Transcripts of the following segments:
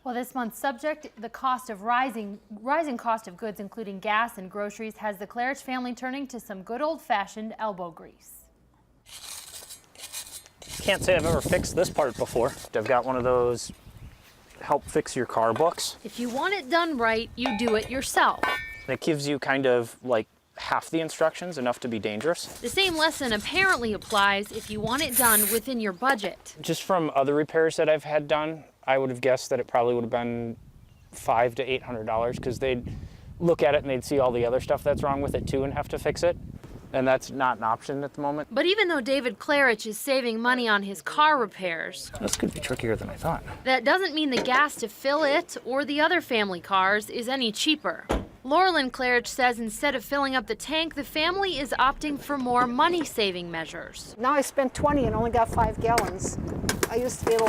Well, this month's subject, the cost of rising cost of goods, including gas and groceries, has the Claridge family turning to some good old-fashioned elbow grease. Can't say I've ever fixed this part before. I've got one of those help fix your car books. If you want it done right, you do it yourself. It gives you kind of like half the instructions, enough to be dangerous. The same lesson apparently applies if you want it done within your budget. Just from other repairs that I've had done, I would have guessed that it probably would have been $500 to $800 because they'd look at it and they'd see all the other stuff that's wrong with it too and have to fix it. And that's not an option at the moment. But even though David Claridge is saving money on his car repairs, this could be trickier than I thought. That doesn't mean the gas to fill it or the other family cars is any cheaper. Laurelyn Claridge says instead of filling up the tank, the family is opting for more money-saving measures. Now I spent 20 and only got 5 gallons. I used to be able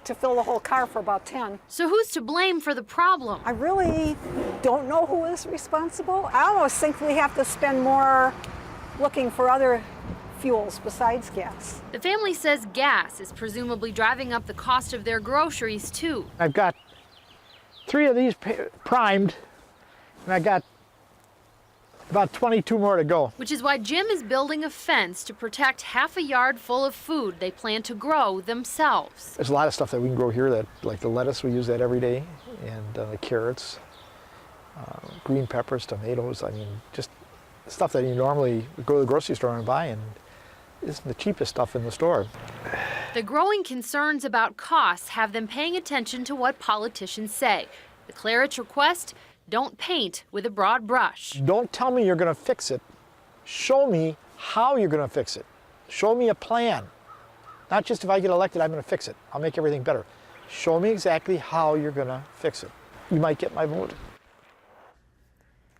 to fill the whole car for about 10. So who's to blame for the problem? I really don't know who is responsible. I almost think we have to spend more looking for other fuels besides gas. The family says gas is presumably driving up the cost of their groceries too. I've got 3 of these primed, and I got about 22 more to go. Which is why Jim is building a fence to protect half a yard full of food they plan to grow themselves. There's a lot of stuff that we can grow here, that like the lettuce, we use that every day, and the carrots, green peppers, tomatoes. I mean, just stuff that you normally would go to the grocery store and buy, and isn't the cheapest stuff in the store. The growing concerns about costs have them paying attention to what politicians say. The Claridge request: don't paint with a broad brush. Don't tell me you're going to fix it. Show me how you're going to fix it. Show me a plan. Not just if I get elected, I'm going to fix it. I'll make everything better. Show me exactly how you're going to fix it. You might get my vote.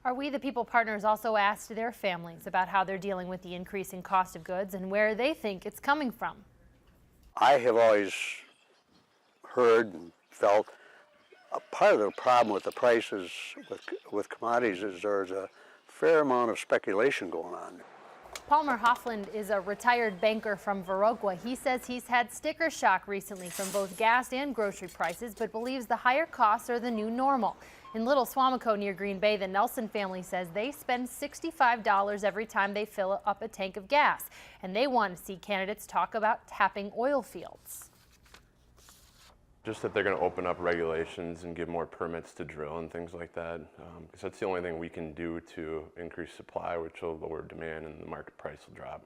Our We the People partners also asked their families about how they're dealing with the increasing cost of goods and where they think it's coming from. I have always heard and felt a part of the problem with the prices with commodities is there's a fair amount of speculation going on. Palmer Hoffland is a retired banker from Viroqua. He says he's had sticker shock recently from both gas and grocery prices, but believes the higher costs are the new normal. In Little Swamico near Green Bay, the Nelson family says they spend $65 every time they fill up a tank of gas, and they want to see candidates talk about tapping oil fields. Just that they're going to open up regulations and give more permits to drill and things like that, because that's the only thing we can do to increase supply, which will lower demand and the market price will drop.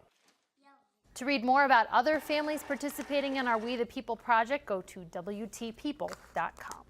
To read more about other families participating in our We the People project, go to WTPeople.com.